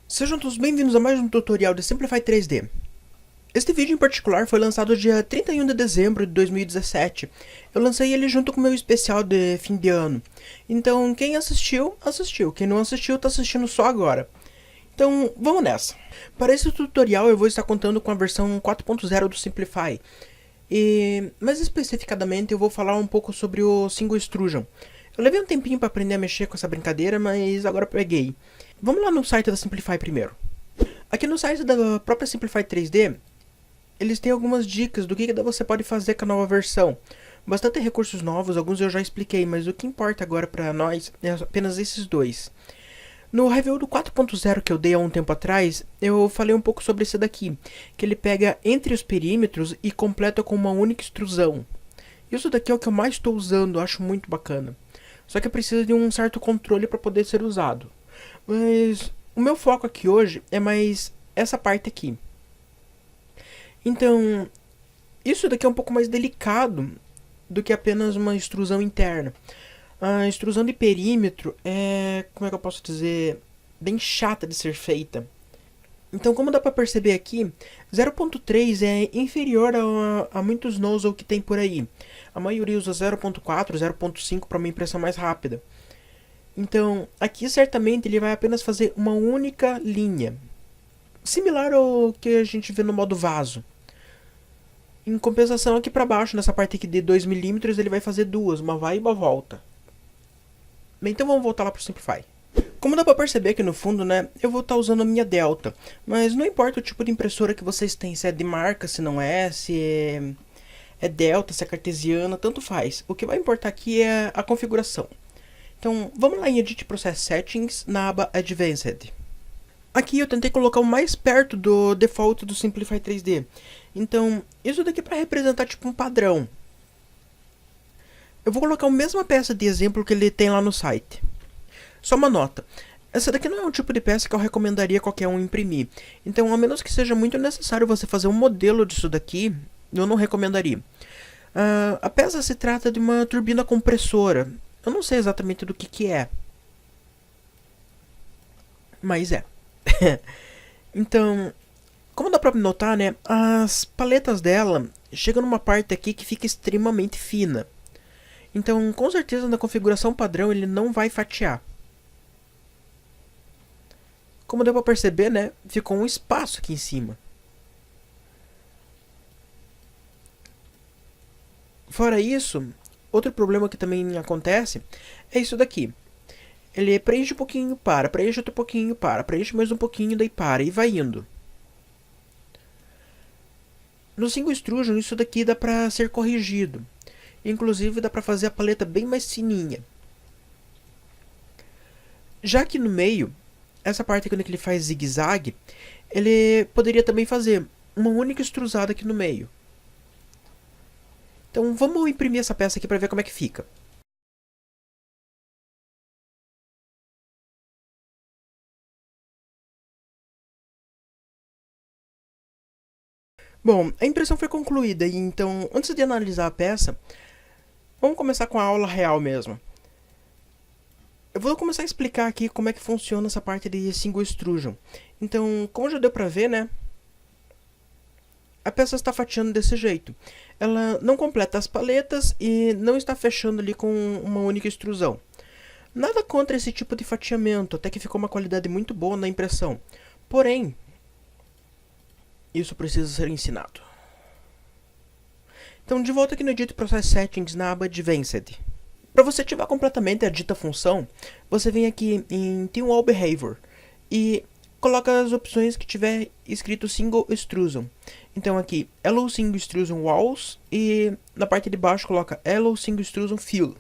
Sejam todos bem-vindos a mais um tutorial de Simplify 3D. Este vídeo em particular foi lançado dia 31 de dezembro de 2017. Eu lancei ele junto com o meu especial de fim de ano. Então quem assistiu, assistiu. Quem não assistiu, tá assistindo só agora. Então vamos nessa. Para esse tutorial eu vou estar contando com a versão 4.0 do Simplify. E mais especificadamente eu vou falar um pouco sobre o Single Extrusion. Eu levei um tempinho para aprender a mexer com essa brincadeira, mas agora peguei. Vamos lá no site da Simplify primeiro. Aqui no site da própria Simplify 3D, eles têm algumas dicas do que você pode fazer com a nova versão. Bastante recursos novos, alguns eu já expliquei, mas o que importa agora para nós é apenas esses dois. No review do 4.0 que eu dei há um tempo atrás, eu falei um pouco sobre esse daqui, que ele pega entre os perímetros e completa com uma única extrusão. Isso daqui é o que eu mais estou usando, acho muito bacana. Só que precisa de um certo controle para poder ser usado. Mas o meu foco aqui hoje é mais essa parte aqui. Então, isso daqui é um pouco mais delicado do que apenas uma extrusão interna. A extrusão de perímetro é, como é que eu posso dizer, bem chata de ser feita. Então, como dá para perceber aqui, 0.3 é inferior a muitos nozzle que tem por aí. A maioria usa 0.4, 0.5 para uma impressão mais rápida. Então, aqui certamente ele vai apenas fazer uma única linha, similar ao que a gente vê no modo vaso. Em compensação, aqui para baixo, nessa parte aqui de 2 milímetros, ele vai fazer duas, uma vai e uma volta. Bem, então vamos voltar lá para o Simplify. Como dá para perceber aqui no fundo, né, eu vou estar usando a minha Delta, mas não importa o tipo de impressora que vocês têm, se é de marca, se não é, se é Delta, se é cartesiana, tanto faz. O que vai importar aqui é a configuração. Então, vamos lá em Edit Process Settings, na aba Advanced. Aqui eu tentei colocar o mais perto do default do Simplify 3D. Então, isso daqui é para representar tipo um padrão. Eu vou colocar a mesma peça de exemplo que ele tem lá no site. Só uma nota. Essa daqui não é um tipo de peça que eu recomendaria qualquer um imprimir. Então, a menos que seja muito necessário você fazer um modelo disso daqui, eu não recomendaria. A peça se trata de uma turbina compressora. Eu não sei exatamente do que é. Mas é. Então, como dá pra notar, né? As paletas dela chegam numa parte aqui que fica extremamente fina. Então, com certeza na configuração padrão ele não vai fatiar. Como deu pra perceber, né? Ficou um espaço aqui em cima. Fora isso, outro problema que também acontece é isso daqui. Ele preenche um pouquinho, para, preenche outro pouquinho, para, preenche mais um pouquinho, daí para, e vai indo. No Single Extrusion isso daqui dá pra ser corrigido. Inclusive dá pra fazer a paleta bem mais fininha. Já que no meio, essa parte quando ele faz zigue-zague, ele poderia também fazer uma única extrusada aqui no meio. Então vamos imprimir essa peça aqui para ver como é que fica. Bom, a impressão foi concluída e então, antes de analisar a peça, vamos começar com a aula real mesmo. Eu vou começar a explicar aqui como é que funciona essa parte de Single Extrusion. Então, como já deu pra ver, né? A peça está fatiando desse jeito. Ela não completa as paletas e não está fechando ali com uma única extrusão. Nada contra esse tipo de fatiamento, até que ficou uma qualidade muito boa na impressão. Porém, isso precisa ser ensinado. Então, de volta aqui no Edit Process Settings na aba Advanced. Para você ativar completamente a dita função, você vem aqui em Thin Wall Behavior e coloca as opções que tiver escrito Single Extrusion. Então aqui, Allow Single Extrusion Walls e na parte de baixo coloca Allow Single Extrusion Fill.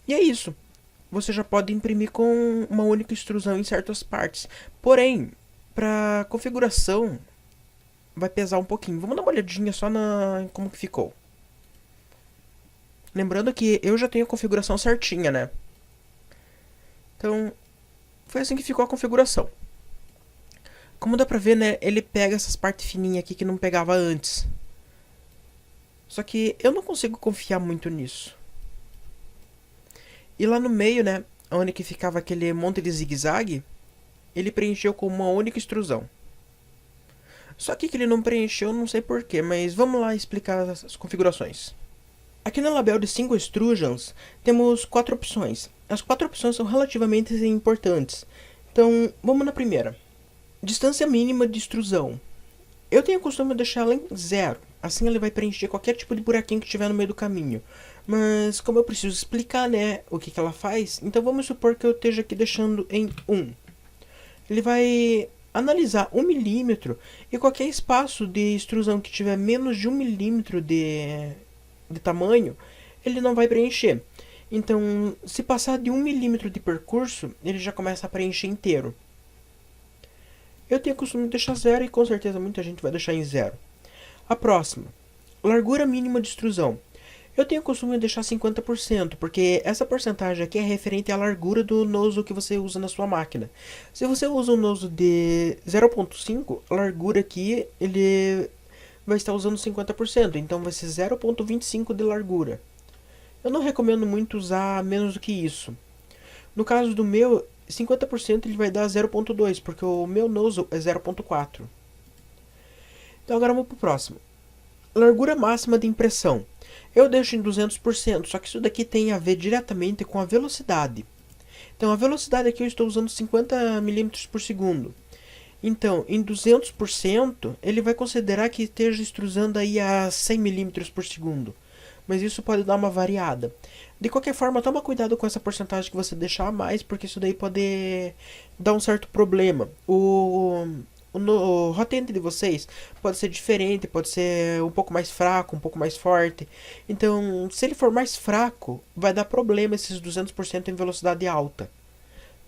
E é isso. Você já pode imprimir com uma única extrusão em certas partes. Porém, para configuração vai pesar um pouquinho. Vamos dar uma olhadinha só na como que ficou. Lembrando que eu já tenho a configuração certinha, né? Então, foi assim que ficou a configuração. Como dá pra ver, né? Ele pega essas partes fininhas aqui que não pegava antes. Só que eu não consigo confiar muito nisso. E lá no meio, né? Onde que ficava aquele monte de zigue-zague, ele preencheu com uma única extrusão. Só que ele não preencheu, não sei porquê, mas vamos lá explicar as configurações. Aqui na label de Single Extrusions, temos 4 opções. As 4 opções são relativamente importantes. Então, vamos na primeira. Distância mínima de extrusão. Eu tenho o costume de deixar ela em 0. Assim ele vai preencher qualquer tipo de buraquinho que tiver no meio do caminho. Mas como eu preciso explicar, né, o que ela faz, então vamos supor que eu esteja aqui deixando em 1. Ele vai analisar 1 milímetro e qualquer espaço de extrusão que tiver menos de 1 milímetro de tamanho, ele não vai preencher. Então, se passar de 1 milímetro de percurso, ele já começa a preencher inteiro. Eu tenho o costume de deixar 0 e com certeza muita gente vai deixar em 0. A próxima, largura mínima de extrusão. Eu tenho o costume de deixar 50%, porque essa porcentagem aqui é referente à largura do nozo que você usa na sua máquina. Se você usa um nozo de 0.5, a largura aqui ele vai estar usando 50%, então vai ser 0.25 de largura. Eu não recomendo muito usar menos do que isso. No caso do meu, 50% ele vai dar 0.2, porque o meu nozzle é 0.4. Então agora vamos para o próximo. Largura máxima de impressão. Eu deixo em 200%, só que isso daqui tem a ver diretamente com a velocidade. Então a velocidade aqui eu estou usando 50 milímetros por segundo. Então, em 200%, ele vai considerar que esteja extrusando aí a 100 milímetros por segundo. Mas isso pode dar uma variada. De qualquer forma, toma cuidado com essa porcentagem que você deixar a mais, porque isso daí pode dar um certo problema. O hot end de vocês pode ser diferente, pode ser um pouco mais fraco, um pouco mais forte. Então, se ele for mais fraco, vai dar problema esses 200% em velocidade alta.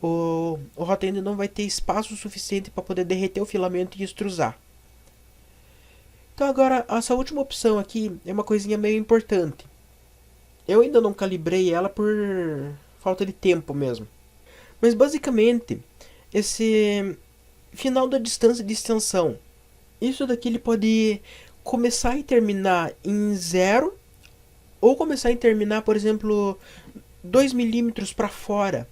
O hot end não vai ter espaço suficiente para poder derreter o filamento e extrusar. Então agora, essa última opção aqui é uma coisinha meio importante. Eu ainda não calibrei ela por falta de tempo mesmo. Mas basicamente, esse final da distância de extensão. Isso daqui ele pode começar e terminar em 0. Ou começar e terminar, por exemplo, 2 milímetros para fora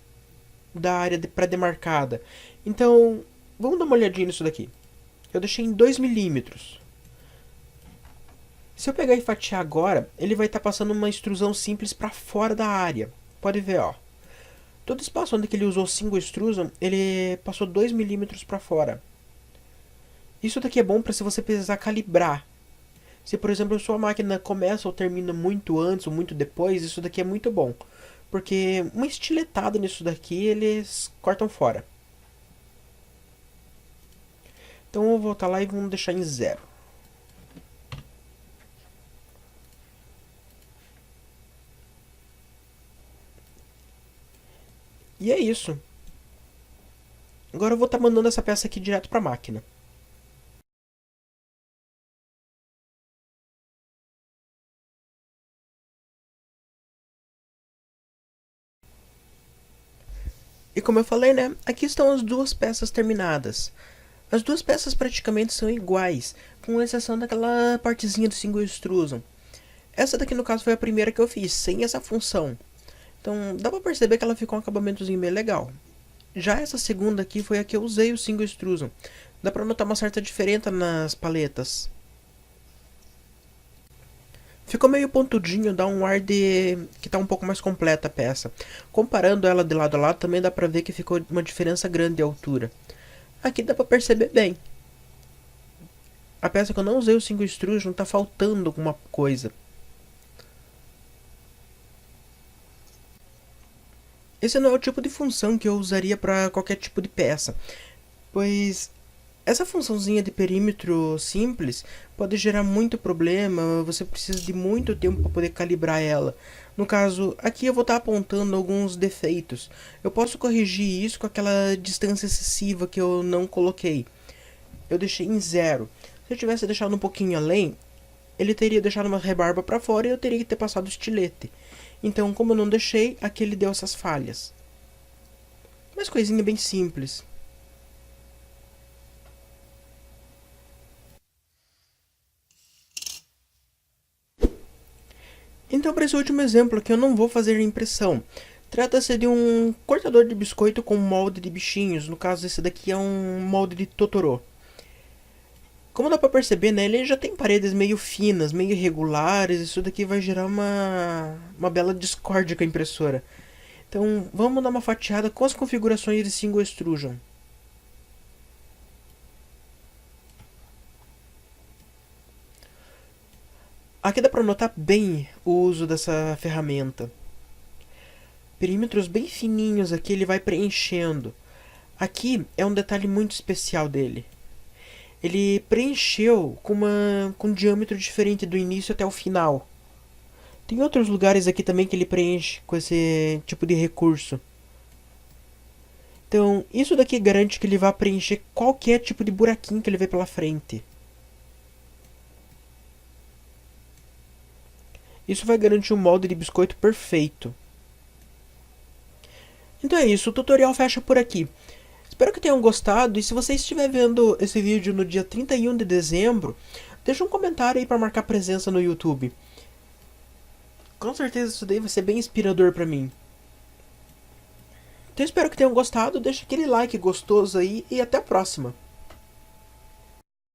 da área pré-demarcada. Então, vamos dar uma olhadinha nisso daqui. Eu deixei em 2 milímetros. Se eu pegar e fatiar agora, ele vai estar passando uma extrusão simples para fora da área. Pode ver, ó. Todo espaço onde ele usou single extrusion, ele passou 2 milímetros para fora. Isso daqui é bom para se você precisar calibrar. Se, por exemplo, a sua máquina começa ou termina muito antes ou muito depois, isso daqui é muito bom. Porque uma estiletada nisso daqui, eles cortam fora. Então eu vou voltar lá e vamos deixar em 0. E é isso. Agora eu vou estar mandando essa peça aqui direto para a máquina. E como eu falei, né? Aqui estão as duas peças terminadas. As duas peças praticamente são iguais, com exceção daquela partezinha do single extrusion. Essa daqui no caso foi a primeira que eu fiz, sem essa função. Então dá pra perceber que ela ficou um acabamentozinho bem legal. Já essa segunda aqui foi a que eu usei o single extrusion. Dá pra notar uma certa diferença nas paletas. Ficou meio pontudinho, dá um ar de que tá um pouco mais completa a peça. Comparando ela de lado a lado, também dá pra ver que ficou uma diferença grande de altura. Aqui dá pra perceber bem. A peça que eu não usei o single extrusion tá faltando alguma coisa. Esse não é o tipo de função que eu usaria para qualquer tipo de peça, pois essa funçãozinha de perímetro simples pode gerar muito problema, você precisa de muito tempo para poder calibrar ela. No caso, aqui eu vou estar apontando alguns defeitos. Eu posso corrigir isso com aquela distância excessiva que eu não coloquei. Eu deixei em 0. Se eu tivesse deixado um pouquinho além, ele teria deixado uma rebarba para fora e eu teria que ter passado o estilete. Então, como eu não deixei, aqui ele deu essas falhas. Mas coisinha bem simples. Então, para esse último exemplo aqui, eu não vou fazer impressão. Trata-se de um cortador de biscoito com molde de bichinhos. No caso, esse daqui é um molde de Totoro. Como dá pra perceber, né, ele já tem paredes meio finas, meio irregulares. Isso daqui vai gerar uma bela discórdia com a impressora. Então, vamos dar uma fatiada com as configurações de Single Extrusion. Aqui dá pra notar bem o uso dessa ferramenta. Perímetros bem fininhos aqui ele vai preenchendo. Aqui é um detalhe muito especial dele. Ele preencheu com um diâmetro diferente do início até o final. Tem outros lugares aqui também que ele preenche com esse tipo de recurso. Então, isso daqui garante que ele vai preencher qualquer tipo de buraquinho que ele vê pela frente. Isso vai garantir um molde de biscoito perfeito. Então é isso, o tutorial fecha por aqui. Espero que tenham gostado, e se você estiver vendo esse vídeo no dia 31 de dezembro, deixa um comentário aí para marcar presença no YouTube. Com certeza isso daí vai ser bem inspirador para mim. Então espero que tenham gostado, deixa aquele like gostoso aí e até a próxima.